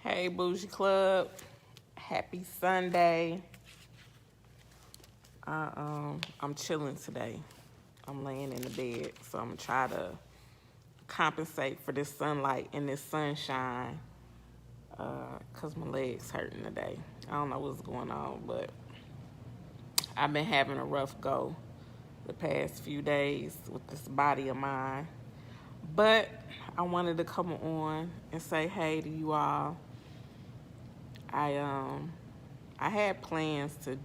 Hey, Bougie Club. Happy Sunday. I'm chilling today. I'm laying in the bed, so I'm gonna try to compensate for this sunlight and this sunshine. Cause my legs hurting today. I don't know what's going on, but I've been having a rough go the past few days with this body of mine. But I wanted to come on and say hey to you all. I had plans to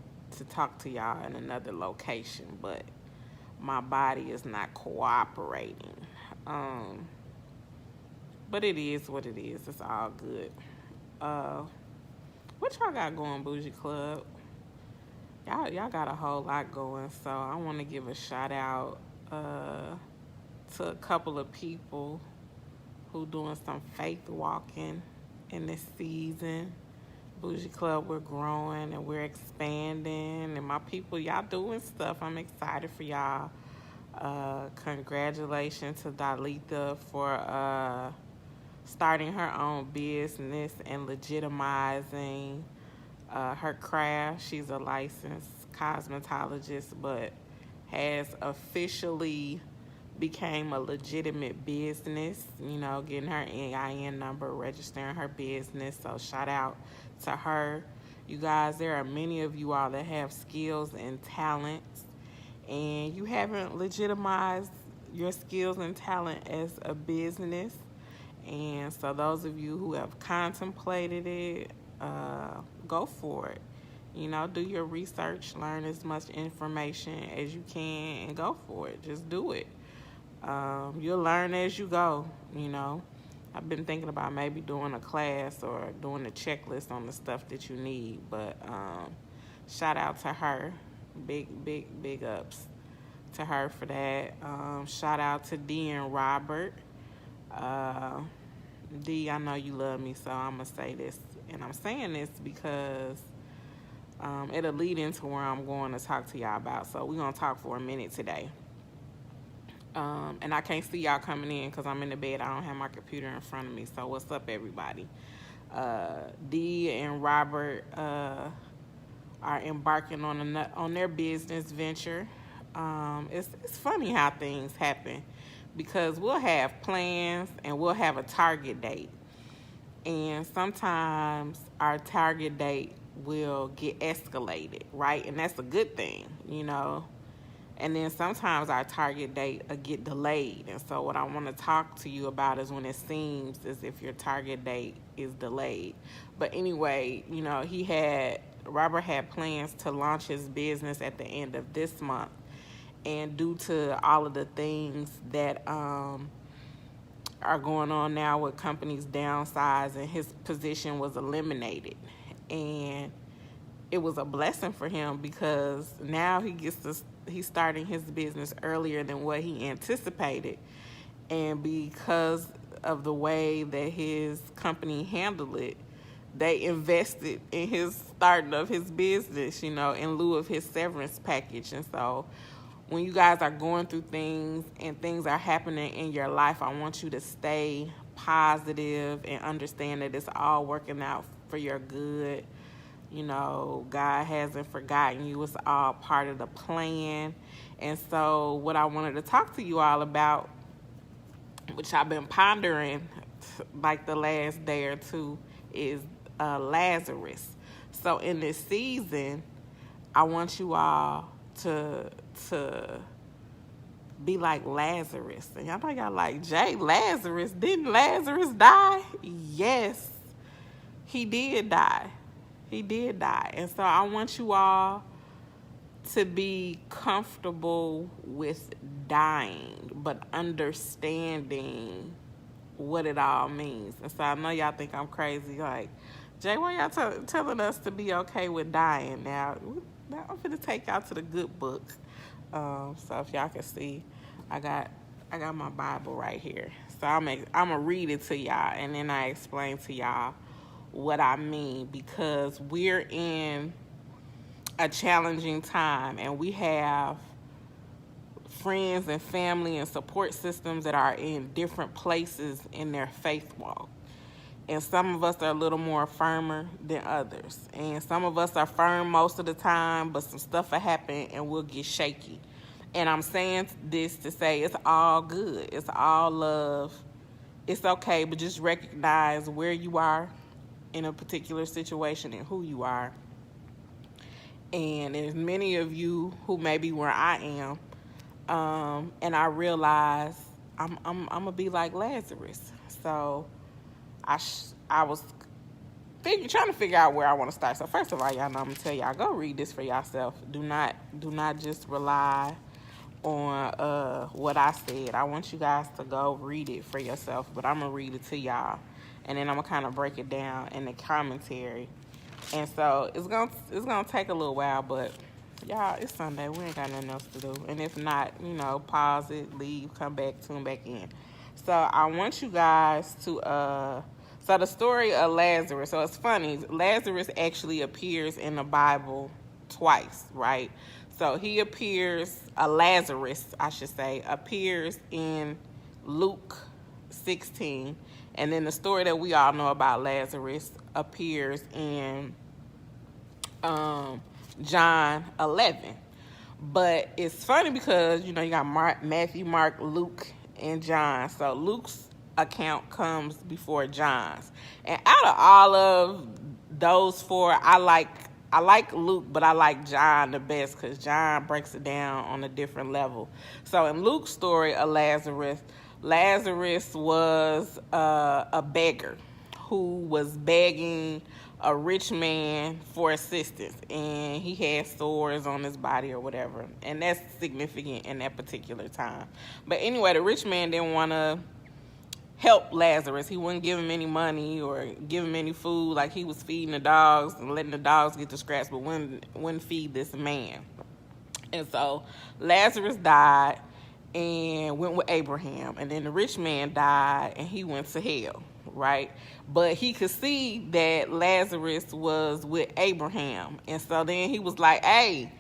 talk to y'all in another location, but my body is not cooperating. But it is what it is. It's all good. What y'all got going, Bougie Club? Y'all got a whole lot going, so I want to give a shout out to a couple of people who doing some faith walking in this season. Bougie Club, we're growing and we're expanding, and my people, y'all doing stuff. I'm excited for y'all. Congratulations to Dalita for starting her own business and legitimizing her craft. She's a licensed cosmetologist, but has officially became a legitimate business, getting her EIN number, registering her business. So shout out to her. You guys, there are many of you all that have skills and talents, and you haven't legitimized your skills and talent as a business. And so those of you who have contemplated it, go for it. Do your research, learn as much information as you can, and go for it. Just do it. You'll learn as you go. I've been thinking about maybe doing a class or doing a checklist on the stuff that you need, but shout out to her. Big ups to her for that. Shout out to D and Robert. D, I know you love me, so I'm going to say this. And I'm saying this because it'll lead into where I'm going to talk to y'all about. So we're going to talk for a minute today. And I can't see y'all coming in because I'm in the bed. I don't have my computer in front of me. So what's up, everybody? D and Robert are embarking on their business venture. It's funny how things happen because we'll have plans and we'll have a target date. And sometimes our target date will get escalated, right? And that's a good thing, And then sometimes our target date will get delayed. And so what I want to talk to you about is when it seems as if your target date is delayed. But anyway, Robert had plans to launch his business at the end of this month. And due to all of the things that are going on now with companies downsizing, his position was eliminated. And it was a blessing for him because now he's starting his business earlier than what he anticipated. And because of the way that his company handled it, they invested in his starting of his business, in lieu of his severance package. And so when you guys are going through things and things are happening in your life, I want you to stay positive and understand that it's all working out for your good. God hasn't forgotten you. It's all part of the plan. And so what I wanted to talk to you all about, which I've been pondering like the last day or two, is Lazarus. So in this season, I want you all to be like Lazarus. And y'all know y'all like, Jay, Lazarus, didn't Lazarus die? Yes, he did die. He did die. And so I want you all to be comfortable with dying, but understanding what it all means. And so I know y'all think I'm crazy. Like, Jay, why y'all telling us to be okay with dying? Now I'm going to take y'all to the good book. So if y'all can see, I got my Bible right here. So I'm going to read it to y'all, and then I explain to y'all what I mean, because we're in a challenging time and we have friends and family and support systems that are in different places in their faith walk. And some of us are a little more firmer than others. And some of us are firm most of the time, but some stuff will happen and we'll get shaky. And I'm saying this to say it's all good. It's all love. It's okay, but just recognize where you are in a particular situation and who you are. And there's many of you who may be where I am, and I realize I'm gonna be like Lazarus. So I was trying to figure out where I want to start. So first of all, y'all know I'm gonna tell y'all, go read this for yourself. Do not just rely on what I said. I want you guys to go read it for yourself, but I'm gonna read it to y'all, and then I'm gonna kind of break it down in the commentary. And so it's gonna take a little while, but y'all, it's Sunday. We ain't got nothing else to do. And if not, pause it, leave, come back, tune back in. So I want you guys to so the story of Lazarus. So it's funny. Lazarus actually appears in the Bible twice, right? So he appears, Lazarus, I should say, appears in Luke 16. And then the story that we all know about Lazarus appears in John 11. But it's funny because, you got Matthew, Mark, Luke, and John. So Luke's account comes before John's. And out of all of those four, I like Luke, but I like John the best because John breaks it down on a different level. So in Luke's story of Lazarus was a beggar who was begging a rich man for assistance, and he had sores on his body or whatever, and that's significant in that particular time. But anyway, the rich man didn't want to help Lazarus. He wouldn't give him any money or give him any food. Like, he was feeding the dogs and letting the dogs get the scraps, but wouldn't feed this man. And so Lazarus died and went with Abraham, and then the rich man died and he went to hell, right? But he could see that Lazarus was with Abraham, and so then he was like, hey,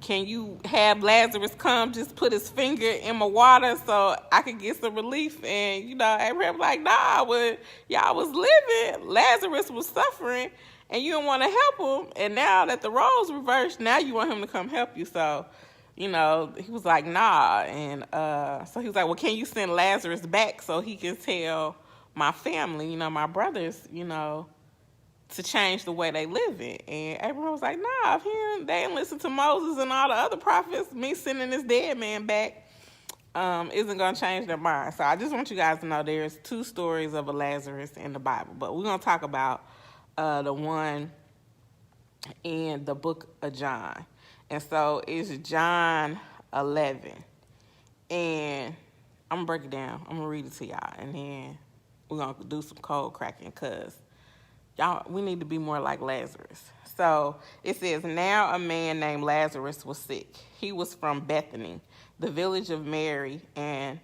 can you have Lazarus come just put his finger in my water so I could get some relief? And Abraham was like, nah, when y'all was living, Lazarus was suffering and you didn't want to help him, and now that the roles reversed, now you want him to come help you. So he was like, nah. And so he was like, well, can you send Lazarus back so he can tell my family, my brothers, to change the way they live in? And Abraham was like, nah, if they didn't listen to Moses and all the other prophets, me sending this dead man back isn't going to change their mind. So I just want you guys to know there's two stories of a Lazarus in the Bible, but we're going to talk about the one in the book of John. And so it's John 11. And I'm going to break it down. I'm going to read it to y'all. And then we're going to do some cold cracking because, y'all, we need to be more like Lazarus. So it says, now a man named Lazarus was sick. He was from Bethany, the village of Mary and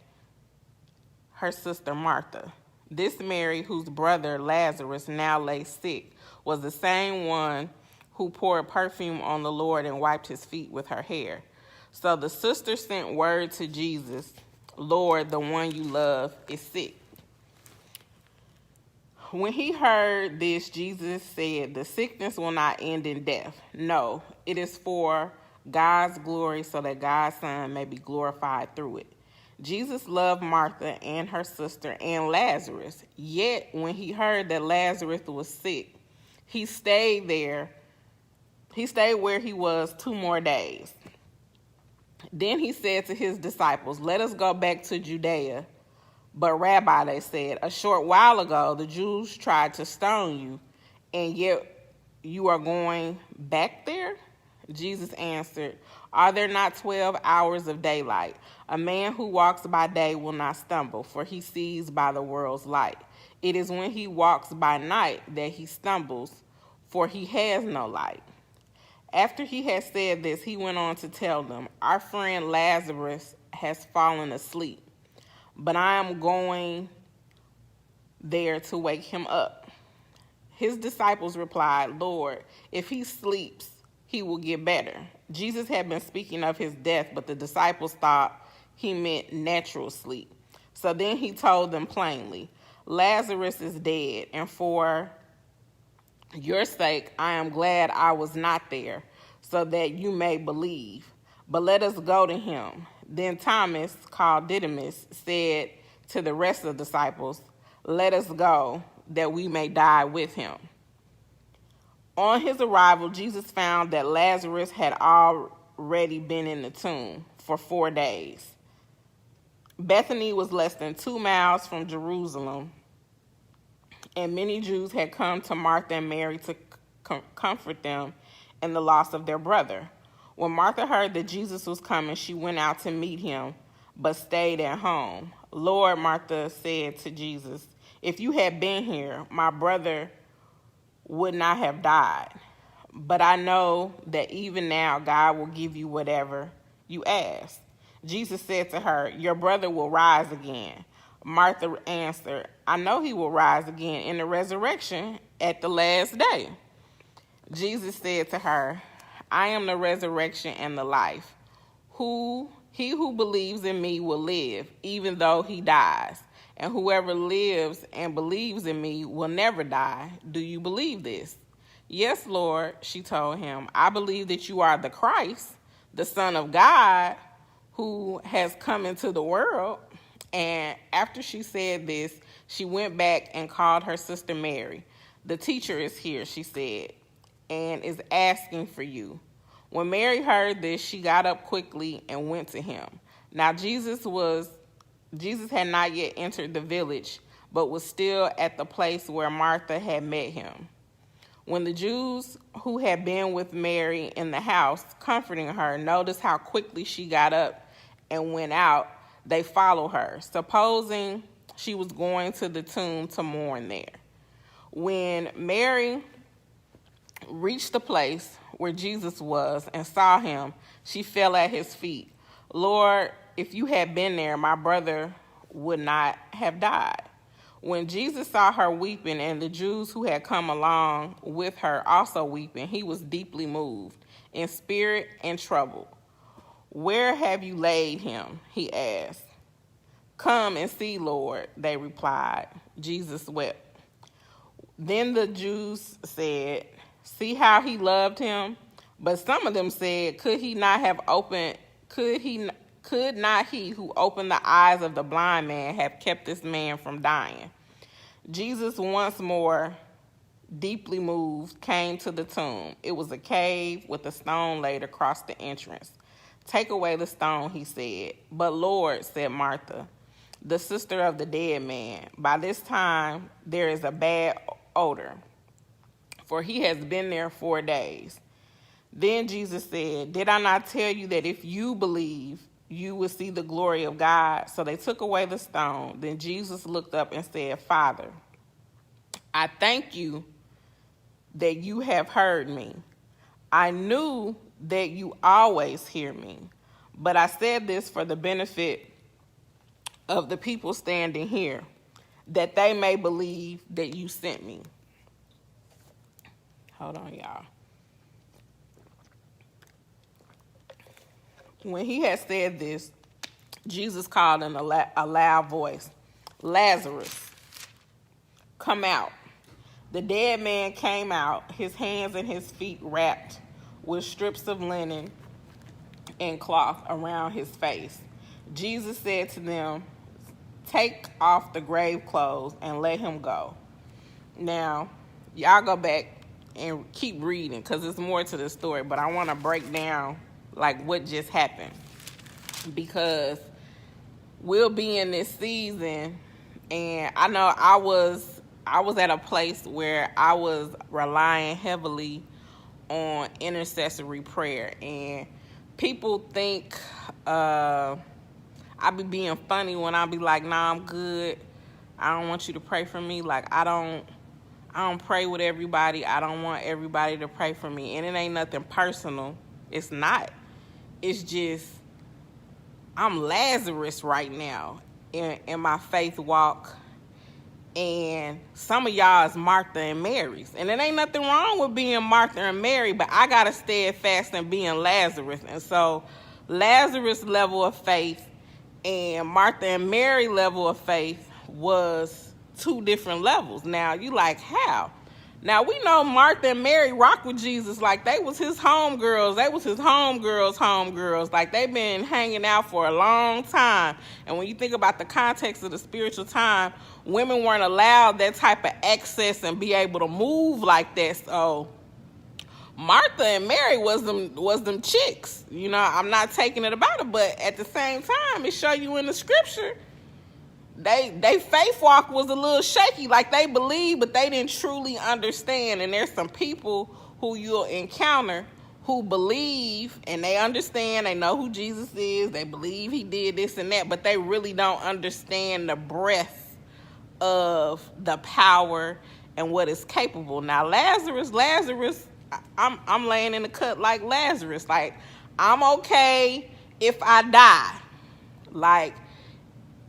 her sister Martha. This Mary, whose brother Lazarus now lay sick, was the same one who poured perfume on the Lord and wiped his feet with her hair. So the sister sent word to Jesus, Lord, the one you love is sick. When he heard this, Jesus said, the sickness will not end in death. No, it is for God's glory, so that God's Son may be glorified through it. Jesus loved Martha and her sister and Lazarus. Yet when he heard that Lazarus was sick, he stayed where he was 2 more days. Then he said to his disciples, let us go back to Judea. But Rabbi, they said, a short while ago the Jews tried to stone you, and yet you are going back there? Jesus answered, are there not 12 hours of daylight? A man who walks by day will not stumble, for he sees by the world's light. It is when he walks by night that he stumbles, for he has no light. After he had said this, he went on to tell them, our friend Lazarus has fallen asleep, but I am going there to wake him up. His disciples replied, Lord, if he sleeps, he will get better. Jesus had been speaking of his death, but the disciples thought he meant natural sleep. So then he told them plainly, Lazarus is dead, and for your sake I am glad I was not there, so that you may believe. But let us go to him." Then Thomas, called Didymus, said to the rest of the disciples, "Let us go, that we may die with him." On his arrival, Jesus found that Lazarus had already been in the tomb for 4 days. Bethany was less than 2 miles from Jerusalem, and many Jews had come to Martha and Mary to comfort them in the loss of their brother. When Martha heard that Jesus was coming, she went out to meet him, but stayed at home. "Lord," Martha said to Jesus, "if you had been here, my brother would not have died. But I know that even now God will give you whatever you ask." Jesus said to her, "Your brother will rise again." Martha answered, "I know he will rise again in the resurrection at the last day." Jesus said to her, "I am the resurrection and the life. He who believes in me will live, even though he dies. And whoever lives and believes in me will never die. Do you believe this?" "Yes, Lord," she told him. "I believe that you are the Christ, the Son of God, who has come into the world." And after she said this, she went back and called her sister Mary. "The teacher is here," she said, "and is asking for you." When Mary heard this, she got up quickly and went to him. Now Jesus had not yet entered the village, but was still at the place where Martha had met him. When the Jews who had been with Mary in the house, comforting her, noticed how quickly she got up and went out, they followed her, supposing she was going to the tomb to mourn there. When Mary reached the place where Jesus was and saw him, she fell at his feet. "Lord, if you had been there, my brother would not have died." When Jesus saw her weeping, and the Jews who had come along with her also weeping, he was deeply moved in spirit and troubled. "Where have you laid him?" he asked. "Come and see, Lord," they replied. Jesus wept. Then the Jews said, "See how he loved him?" But some of them said, Could not he who opened the eyes of the blind man have kept this man from dying?" Jesus, once more deeply moved, came to the tomb. It was a cave with a stone laid across the entrance. "Take away the stone," he said. "But Lord," said Martha, the sister of the dead man, "by this time there is a bad odor, for he has been there 4 days." Then Jesus said, "Did I not tell you that if you believe, you will see the glory of God?" So they took away the stone. Then Jesus looked up and said, "Father, I thank you that you have heard me. I knew that you always hear me, but I said this for the benefit of the people standing here, that they may believe that you sent me." Hold on, y'all. When he had said this, Jesus called in a loud voice, "Lazarus, come out." The dead man came out, his hands and his feet wrapped with strips of linen and cloth around his face. Jesus said to them, "Take off the grave clothes and let him go." Now, y'all go back and keep reading because there's more to the story, but I want to break down like what just happened, because we'll be in this season, and I know I was at a place where I was relying heavily on intercessory prayer, and people think I be being funny when I be like, "Nah, I'm good. I don't want you to pray for me." Like I don't pray with everybody. I don't want everybody to pray for me, and it ain't nothing personal. It's not. It's just I'm Lazarus right now in my faith walk. And some of y'all is Martha and Mary's. And it ain't nothing wrong with being Martha and Mary, but I got to steadfast in being Lazarus. And so Lazarus' level of faith and Martha and Mary level of faith was two different levels. Now, you like, how? Now, we know Martha and Mary rock with Jesus. Like, they was his homegirls. They was his homegirls. Like, they been hanging out for a long time. And when you think about the context of the spiritual time, women weren't allowed that type of access and be able to move like that. So Martha and Mary was them chicks. You know, I'm not taking it about it, but at the same time, it show you in the scripture, they faith walk was a little shaky. Like, they believed, but they didn't truly understand. And there's some people who you'll encounter who believe and they understand, they know who Jesus is, they believe he did this and that, but they really don't understand the breadth of the power and what is capable. Now, Lazarus, I'm laying in the cut like Lazarus. Like, I'm okay if I die. Like,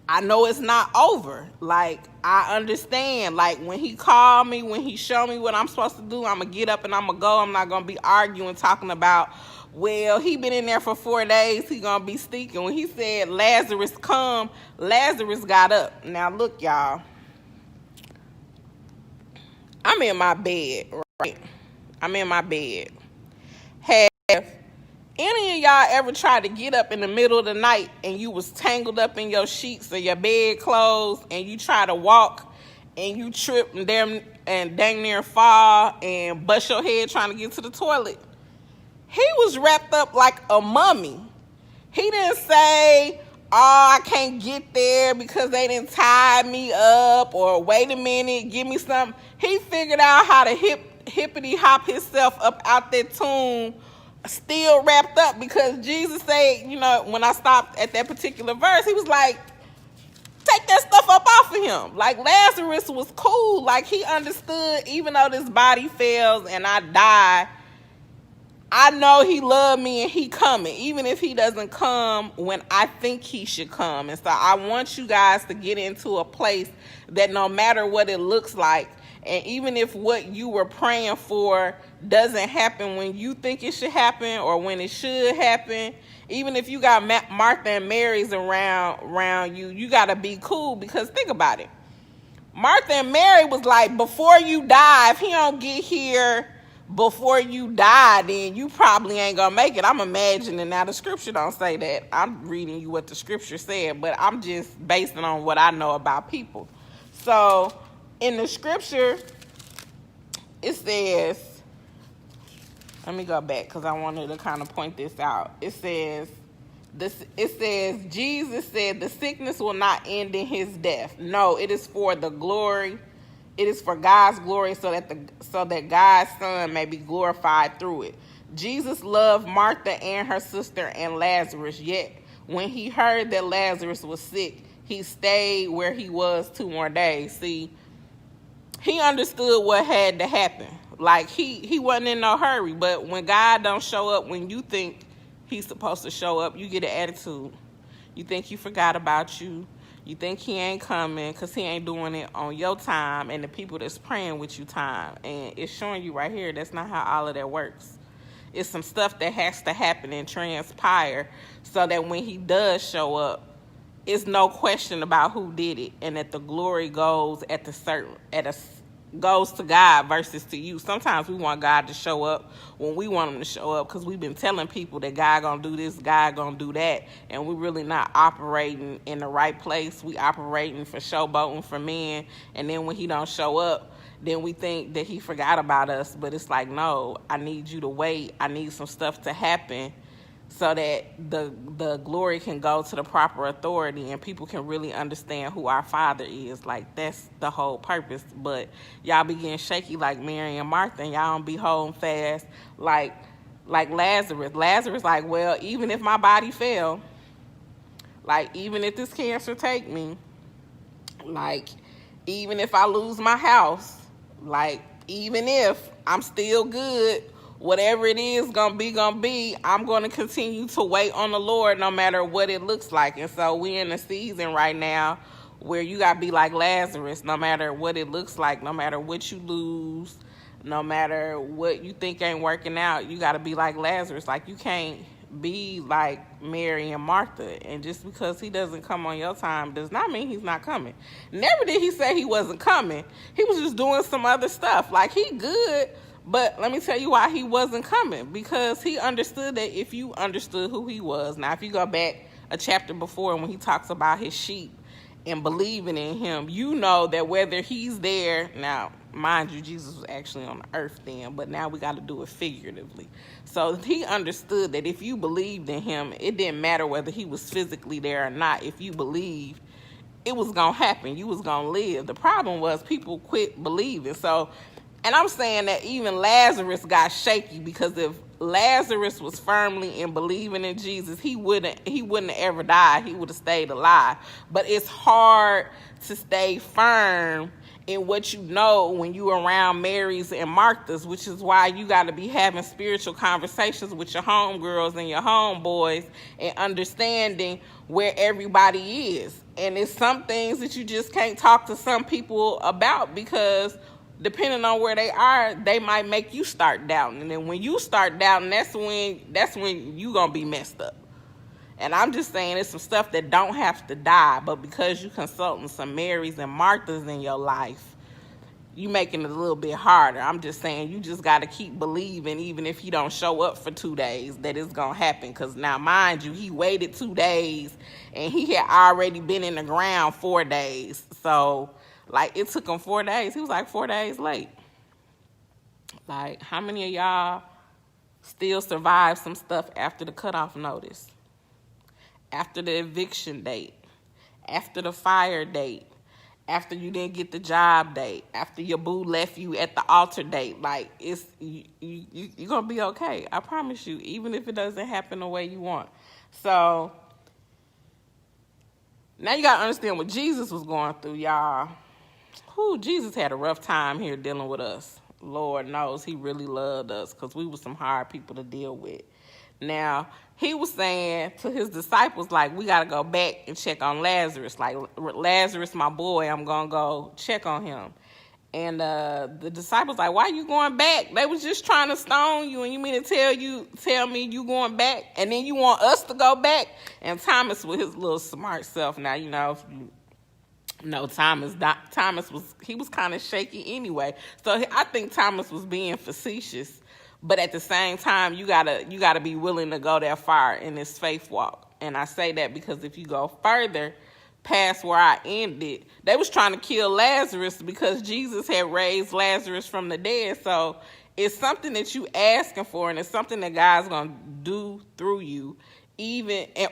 I know it's not over. Like, I understand. Like, when he called me, when he showed me what I'm supposed to do, I'm going to get up and I'm going to go. I'm not going to be arguing, talking about, well, he been in there for 4 days. He going to be stinking. When he said, Lazarus come, Lazarus got up. Now, look, y'all. I'm in my bed, right? I'm in my bed. Have any of y'all ever tried to get up in the middle of the night and you was tangled up in your sheets or your bed clothes and you try to walk and you trip and dang near fall and bust your head trying to get to the toilet? He was wrapped up like a mummy. He didn't say, oh, I can't get there because they didn't tie me up, or wait a minute, give me something. He figured out how to hippity hop himself up out that tomb, still wrapped up, because Jesus said, you know, when I stopped at that particular verse, he was like, take that stuff up off of him. Like, Lazarus was cool. Like, he understood, even though this body fails and I die, I know he loved me and he coming, even if he doesn't come when I think he should come. And so I want you guys to get into a place that no matter what it looks like, and even if what you were praying for doesn't happen when you think it should happen or when it should happen, even if you got Martha and Mary's around you, you got to be cool, because think about it. Martha and Mary was like, before you die, if he don't get here before you die, then you probably ain't gonna make it. I'm imagining. Now, the scripture don't say that. I'm reading you what the scripture said, but I'm just basing on what I know about people. So in the scripture, it says, let me go back because I wanted to kind of point this out. It says, Jesus said the sickness will not end in his death. No, it is for the glory. It is for God's glory, so that God's Son may be glorified through it. Jesus loved Martha and her sister and Lazarus, yet when he heard that Lazarus was sick, he stayed where he was 2 more days. See, he understood what had to happen. Like, he wasn't in no hurry, but when God don't show up when you think he's supposed to show up, you get an attitude. You think he forgot about you. You think he ain't coming because he ain't doing it on your time and the people that's praying with you time. And it's showing you right here that's not how all of that works. It's some stuff that has to happen and transpire so that when he does show up, it's no question about who did it, and that the glory goes goes to God versus to you. Sometimes we want God to show up when we want him to show up, because we've been telling people that God gonna do this, God gonna do that, and we're really not operating in the right place. We operating for showboating for men, and then when he don't show up, then we think that he forgot about us. But it's like, no, I need you to wait. I need some stuff to happen so that the glory can go to the proper authority and people can really understand who our Father is. Like, that's the whole purpose. But y'all be getting shaky like Mary and Martha, and y'all don't be holding fast like Lazarus. Lazarus like, well, even if my body fell, like, even if this cancer take me, like, even if I lose my house, like, even if I'm still good, whatever it is gonna be, I'm gonna continue to wait on the Lord no matter what it looks like. And so we in a season right now where you gotta be like Lazarus, no matter what it looks like, no matter what you lose, no matter what you think ain't working out, you gotta be like Lazarus. Like, you can't be like Mary and Martha. And just because he doesn't come on your time does not mean he's not coming. Never did he say he wasn't coming. He was just doing some other stuff. Like, he good, but let me tell you why he wasn't coming. Because he understood that if you understood who he was. Now, if you go back a chapter before when he talks about his sheep and believing in him, you know that whether he's there, now, mind you, Jesus was actually on the earth then, but now we got to do it figuratively. So he understood that if you believed in him, it didn't matter whether he was physically there or not. If you believed, it was going to happen. You was going to live. The problem was people quit believing. So, and I'm saying that even Lazarus got shaky, because if Lazarus was firmly in believing in Jesus, he wouldn't have ever died. He would have stayed alive. But it's hard to stay firm in what you know when you around Marys and Marthas, which is why you got to be having spiritual conversations with your homegirls and your homeboys and understanding where everybody is. And it's some things that you just can't talk to some people about, because depending on where they are, they might make you start doubting. And then when you start doubting, that's when you gonna be messed up. And I'm just saying, it's some stuff that don't have to die, but because you consulting some Marys and Marthas in your life, you making it a little bit harder. I'm just saying, you just got to keep believing, even if he don't show up for 2 days, that it's going to happen. Because now, mind you, he waited 2 days, and he had already been in the ground 4 days. So, like, it took him 4 days. He was like 4 days late. Like, how many of y'all still survived some stuff after the cutoff notice? After the eviction date, after the fire date, after you didn't get the job date, after your boo left you at the altar date? Like, you're going to be okay. I promise you, even if it doesn't happen the way you want. So, now you got to understand what Jesus was going through, y'all. Jesus had a rough time here dealing with us. Lord knows he really loved us, because we were some hard people to deal with. Now, he was saying to his disciples, like, we got to go back and check on Lazarus. Like, Lazarus, my boy, I'm going to go check on him. And the disciples like, why you going back? They was just trying to stone you, and you mean to tell me you going back, and then you want us to go back? And Thomas, with his little smart self, now, you know, Thomas was kind of shaky anyway. So I think Thomas was being facetious. But at the same time, you gotta be willing to go that far in this faith walk. And I say that because if you go further past where I ended, they was trying to kill Lazarus because Jesus had raised Lazarus from the dead. So it's something that you asking for, and it's something that God's gonna do through you,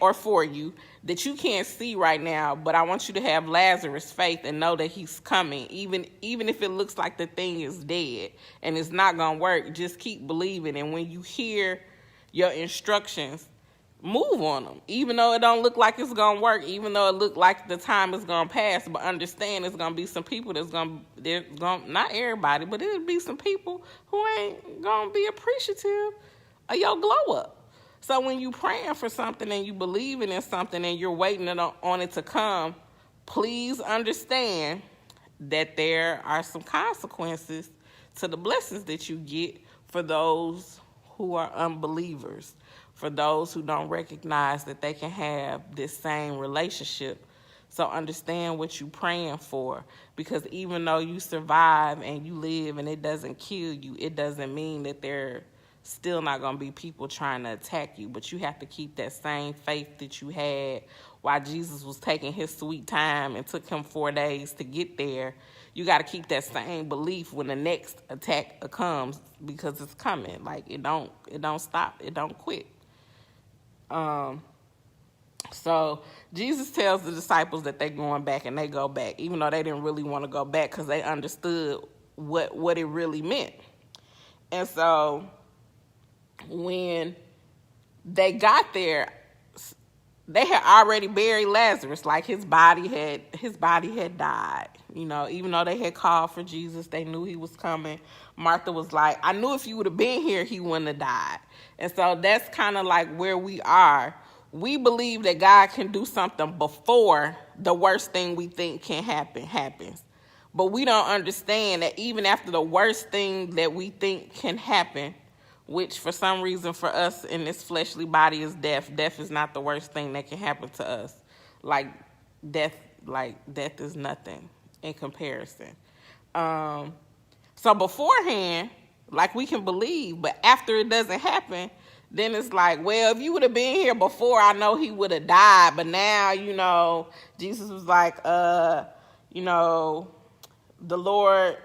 or for you, that you can't see right now. But I want you to have Lazarus faith and know that he's coming, even if it looks like the thing is dead and it's not gonna work. Just keep believing, and when you hear your instructions, move on them, even though it don't look like it's gonna work, even though it look like the time is gonna pass. But understand, there's gonna be some people not everybody, but it'll be some people who ain't gonna be appreciative of your glow up. So when you praying for something and you believing in something and you're waiting on it to come, please understand that there are some consequences to the blessings that you get for those who are unbelievers, for those who don't recognize that they can have this same relationship. So understand what you're praying for, because even though you survive and you live and it doesn't kill you, it doesn't mean that they're still not going to be people trying to attack you. But you have to keep that same faith that you had while Jesus was taking his sweet time and took him 4 days to get there. You got to keep that same belief when the next attack comes, because it's coming. Like, it don't stop. It don't quit. So Jesus tells the disciples that they're going back, and they go back, even though they didn't really want to go back, because they understood what it really meant. And so when they got there, they had already buried Lazarus. Like, his body had died. You know, even though they had called for Jesus, they knew he was coming. Martha was like, I knew if you would have been here, he wouldn't have died. And so that's kind of like where we are. We believe that God can do something before the worst thing we think can happen happens. But we don't understand that even after the worst thing that we think can happen, which for some reason for us in this fleshly body is death. Death is not the worst thing that can happen to us. Like death is nothing in comparison. So beforehand, like we can believe, but after it doesn't happen, then it's like, well, if you would have been here before, I know he would have died. But now, Jesus was like, the Lord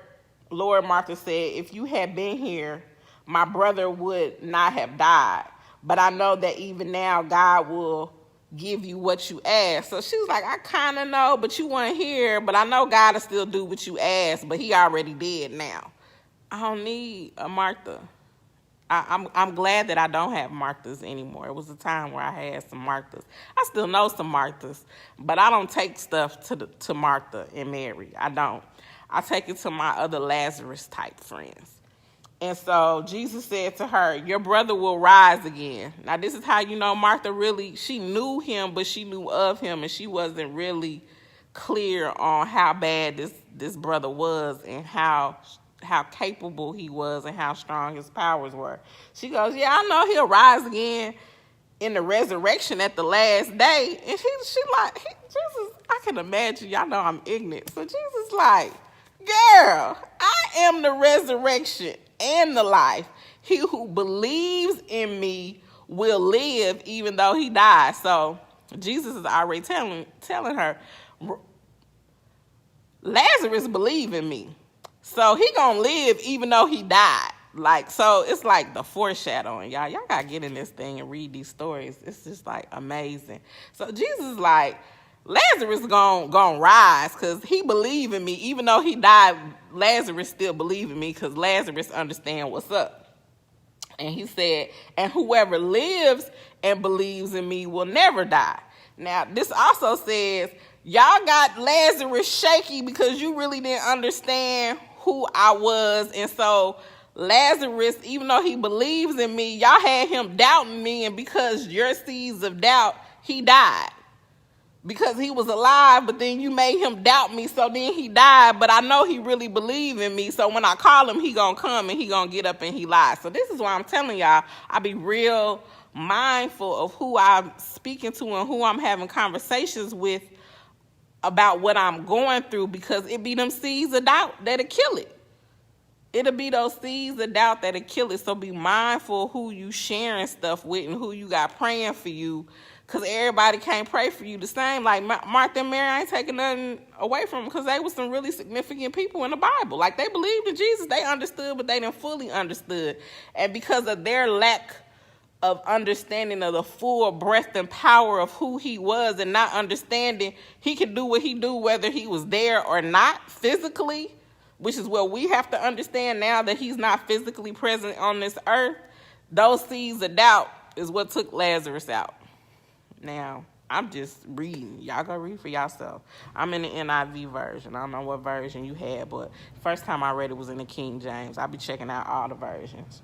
Martha said, if you had been here, my brother would not have died. But I know that even now God will give you what you ask. So she was like, I kind of know, but you weren't here. But I know God will still do what you asked, but he already did now. I don't need a Martha. I'm glad that I don't have Marthas anymore. It was a time where I had some Marthas. I still know some Marthas, but I don't take stuff to Martha and Mary. I don't. I take it to my other Lazarus type friends. And so Jesus said to her, your brother will rise again. Now, this is how you know Martha really, she knew him, but she knew of him, and she wasn't really clear on how bad this brother was and how capable he was and how strong his powers were. She goes, yeah, I know he'll rise again in the resurrection at the last day. And she like, Jesus, I can imagine, y'all know I'm ignorant. So Jesus like, girl, I am the resurrection and the life. He who believes in me will live even though he dies. So Jesus is already telling her, Lazarus believe in me. So he gonna live even though he died. Like, so it's like the foreshadowing, y'all. Y'all gotta get in this thing and read these stories. It's just like amazing. So Jesus is like, Lazarus gonna rise because he believe in me. Even though he died, Lazarus still believe in me because Lazarus understand what's up. And he said, and whoever lives and believes in me will never die. Now, this also says, y'all got Lazarus shaky because you really didn't understand who I was. And so Lazarus, even though he believes in me, y'all had him doubting me. And because your seeds of doubt, he died. Because he was alive, but then you made him doubt me, so then he died. But I know he really believed in me, so when I call him, he gonna come and he gonna get up and he lies. So this is why I'm telling y'all, I be real mindful of who I'm speaking to and who I'm having conversations with about what I'm going through, because it be them seeds of doubt that'll kill it. It'll be those seeds of doubt that'll kill it. So be mindful of who you sharing stuff with and who you got praying for you, because everybody can't pray for you the same. Like Martha and Mary, I ain't taking nothing away from them, because they were some really significant people in the Bible. Like, they believed in Jesus. They understood, but they didn't fully understood. And because of their lack of understanding of the full breadth and power of who he was, and not understanding he could do what he do whether he was there or not physically, which is what we have to understand now that he's not physically present on this earth, those seeds of doubt is what took Lazarus out. Now, I'm just reading. Y'all go read for yourself. I'm in the NIV version. I don't know what version you had, but first time I read it was in the King James. I'll be checking out all the versions.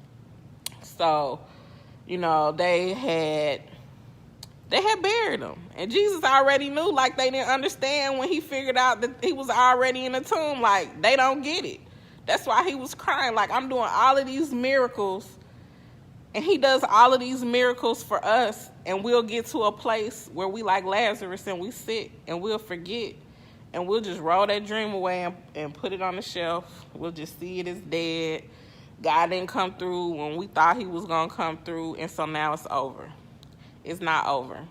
So, they had buried him. And Jesus already knew, like, they didn't understand when he figured out that he was already in the tomb. Like, they don't get it. That's why he was crying. Like, I'm doing all of these miracles, and he does all of these miracles for us, and we'll get to a place where we like Lazarus and we sit and we'll forget, and we'll just roll that dream away and put it on the shelf. We'll just see it as dead. God didn't come through when we thought he was going to come through, and so now it's over. It's not over.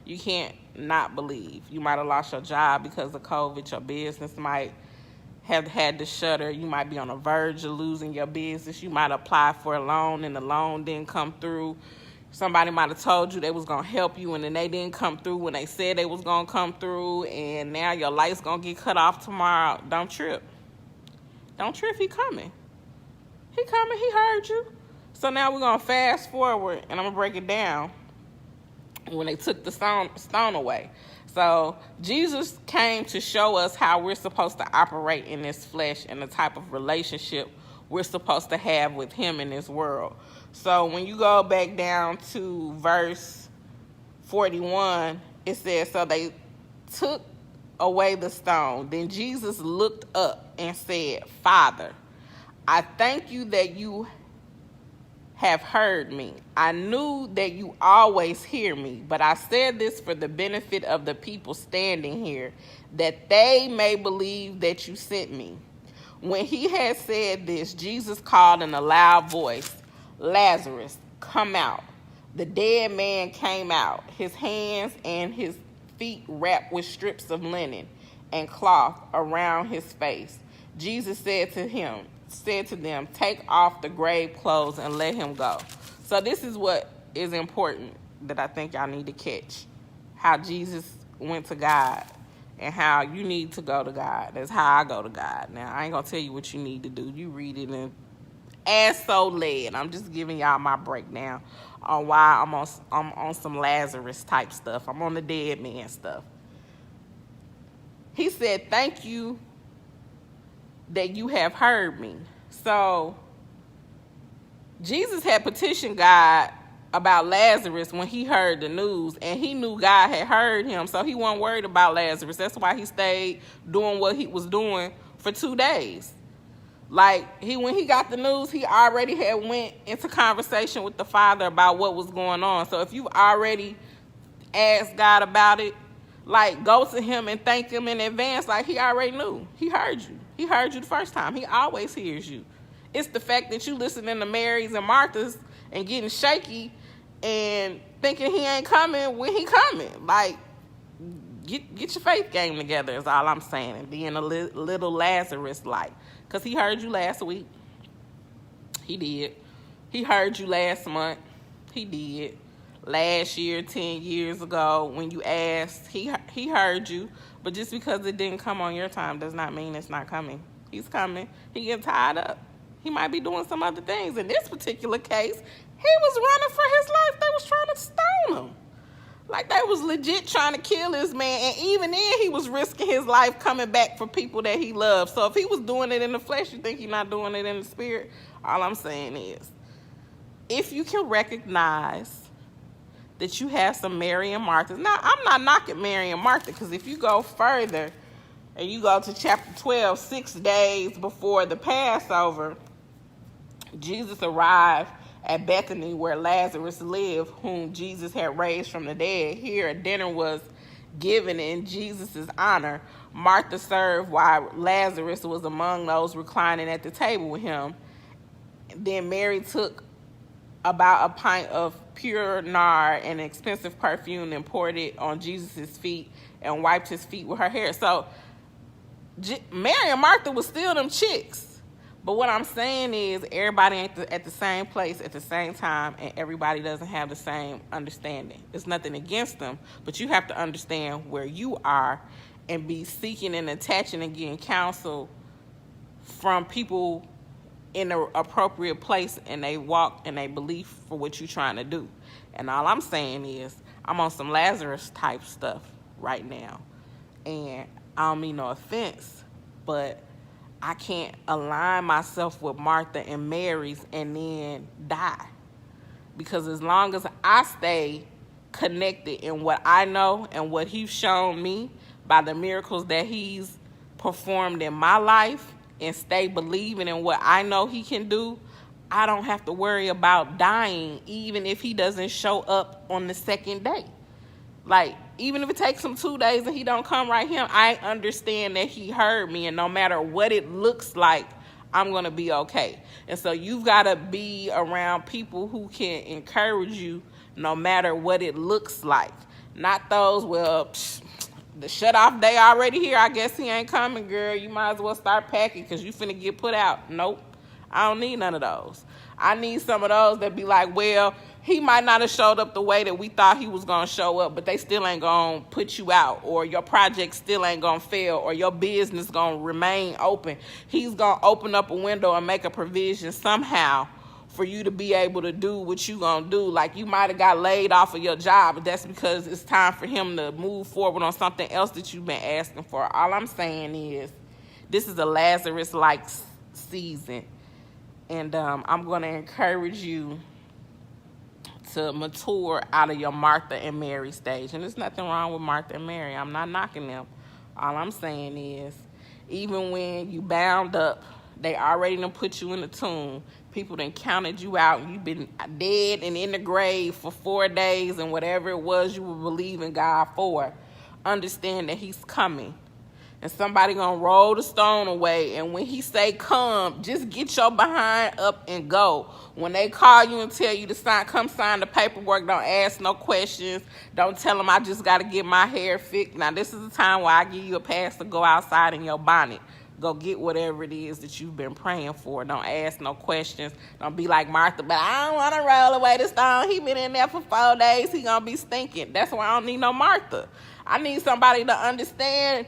You can't not believe. You might have lost your job because of COVID. Your business might have had to shutter. You might be on the verge of losing your business. You might apply for a loan and the loan didn't come through. Somebody might have told you they was going to help you, and then they didn't come through when they said they was going to come through, and now your light's going to get cut off tomorrow. Don't trip. Don't trip. He coming. He coming. He heard you. So now we're going to fast forward, and I'm going to break it down when they took the stone away. So Jesus came to show us how we're supposed to operate in this flesh and the type of relationship we're supposed to have with him in this world. So when you go back down to verse 41, it says, so they took away the stone. Then Jesus looked up and said, Father, I thank you that you have heard me. I knew that you always hear me, but I said this for the benefit of the people standing here, that they may believe that you sent me." When he had said this, Jesus called in a loud voice, "Lazarus, come out." The dead man came out, his hands and his feet wrapped with strips of linen and cloth around his face. Jesus said to them, "Take off the grave clothes and let him go." So this is what is important that I think y'all need to catch. How Jesus went to God and how you need to go to God. That's how I go to God. Now, I ain't going to tell you what you need to do. You read it and as so led. I'm just giving y'all my breakdown on why I'm on some Lazarus type stuff. I'm on the dead man stuff. He said, "Thank you that you have heard me." So Jesus had petitioned God about Lazarus when he heard the news, and he knew God had heard him, so he wasn't worried about Lazarus. That's why he stayed doing what he was doing for 2 days. Like, when he got the news, he already had went into conversation with the Father about what was going on. So if you've already asked God about it, like, go to him and thank him in advance. Like, he already knew. He heard you. He heard you the first time. He always hears you. It's the fact that you listening to Mary's and Martha's and getting shaky and thinking he ain't coming when he coming. Like, get your faith game together is all I'm saying. And being a little Lazarus-like. Because he heard you last week. He did. He heard you last month. He did. Last year, 10 years ago, when you asked, he heard you. But just because it didn't come on your time does not mean it's not coming. He's coming. He getting tied up. He might be doing some other things. In this particular case, he was running for his life. They was trying to stone him. Like, they was legit trying to kill this man. And even then, he was risking his life coming back for people that he loved. So if he was doing it in the flesh, you think he's not doing it in the spirit? All I'm saying is, if you can recognize that you have some Mary and Martha. Now, I'm not knocking Mary and Martha, because if you go further and you go to chapter 12, 6 days before the Passover, Jesus arrived at Bethany where Lazarus lived, whom Jesus had raised from the dead. Here a dinner was given in Jesus' honor. Martha served while Lazarus was among those reclining at the table with him. Then Mary took about a pint of pure nard, an expensive perfume, and poured it on Jesus' feet and wiped his feet with her hair. So Mary and Martha was still them chicks. But what I'm saying is everybody ain't at the same place at the same time, and everybody doesn't have the same understanding. It's nothing against them, but you have to understand where you are and be seeking and attaching and getting counsel from people in the appropriate place, and they walk and they believe for what you're trying to do. And all I'm saying is I'm on some Lazarus type stuff right now. And I don't mean no offense, but I can't align myself with Martha and Mary's and then die. Because as long as I stay connected in what I know and what he's shown me by the miracles that he's performed in my life, and stay believing in what I know he can do, I don't have to worry about dying, even if he doesn't show up on the second day. Like, even if it takes him 2 days and he don't come right here, I understand that he heard me, and no matter what it looks like, I'm going to be okay. And so you've got to be around people who can encourage you no matter what it looks like. Not those, well, the shut-off day already here, I guess he ain't coming, girl. You might as well start packing because you finna get put out. Nope. I don't need none of those. I need some of those that be like, well, he might not have showed up the way that we thought he was going to show up, but they still ain't going to put you out, or your project still ain't going to fail, or your business going to remain open. He's going to open up a window and make a provision somehow for you to be able to do what you gonna do. Like, you might have got laid off of your job, but that's because it's time for him to move forward on something else that you've been asking for. All I'm saying is, this is a Lazarus-like season, and I'm gonna encourage you to mature out of your Martha and Mary stage. And there's nothing wrong with Martha and Mary. I'm not knocking them. All I'm saying is, even when you bound up They already done put you in the tomb. People done counted you out. You've been dead and in the grave for 4 days and whatever it was you were believing God for. Understand that he's coming. And somebody gonna roll the stone away. And when he say come, just get your behind up and go. When they call you and tell you to come sign the paperwork, don't ask no questions. Don't tell them I just got to get my hair fixed. Now, this is the time where I give you a pass to go outside in your bonnet. Go get whatever it is that you've been praying for. Don't ask no questions. Don't be like Martha, but I don't want to roll away the stone. He been in there for 4 days. He going to be stinking. That's why I don't need no Martha. I need somebody to understand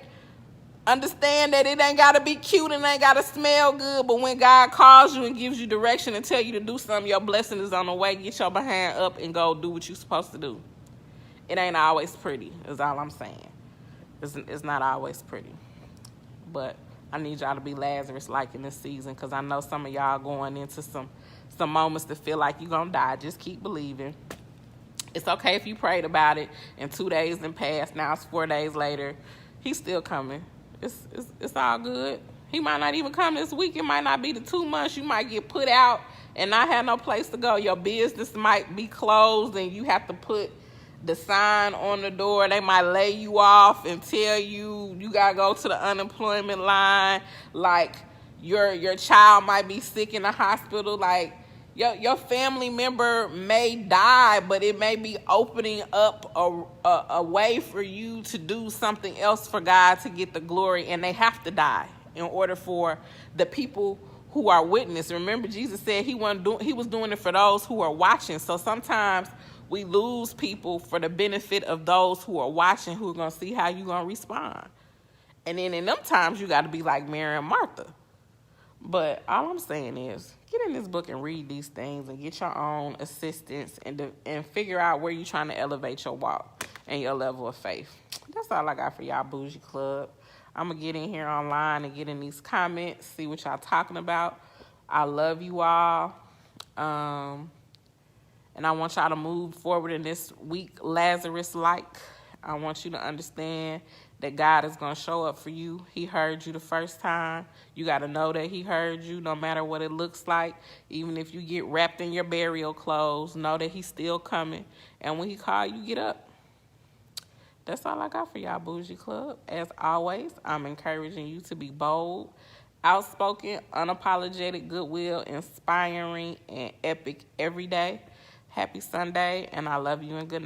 that it ain't got to be cute and ain't got to smell good, but when God calls you and gives you direction and tell you to do something, your blessing is on the way. Get your behind up and go do what you're supposed to do. It ain't always pretty, is all I'm saying. It's not always pretty. But I need y'all to be Lazarus-like in this season, because I know some of y'all going into some moments that feel like you're going to die. Just keep believing. It's okay if you prayed about it and 2 days and passed. Now it's 4 days later. He's still coming. It's all good. He might not even come this week. It might not be the 2 months. You might get put out and not have no place to go. Your business might be closed and you have to put the sign on the door. They might lay you off and tell you got to go to the unemployment line. Like your child might be sick in the hospital. Like your family member may die, but it may be opening up a way for you to do something else for God to get the glory, and they have to die in order for the people who are witness. Remember, Jesus said he was doing it for those who are watching. So sometimes we lose people for the benefit of those who are watching, who are going to see how you're going to respond. And then in them times, you got to be like Mary and Martha. But all I'm saying is, get in this book and read these things and get your own assistance and figure out where you're trying to elevate your walk and your level of faith. That's all I got for y'all, Bougie Club. I'm going to get in here online and get in these comments, see what y'all talking about. I love you all. And I want y'all to move forward in this week Lazarus-like. I want you to understand that God is going to show up for you. He heard you the first time. You got to know that he heard you no matter what it looks like. Even if you get wrapped in your burial clothes, know that he's still coming. And when he calls you, get up. That's all I got for y'all, Bougie Club. As always, I'm encouraging you to be bold, outspoken, unapologetic, goodwill, inspiring, and epic every day. Happy Sunday, and I love you and good night.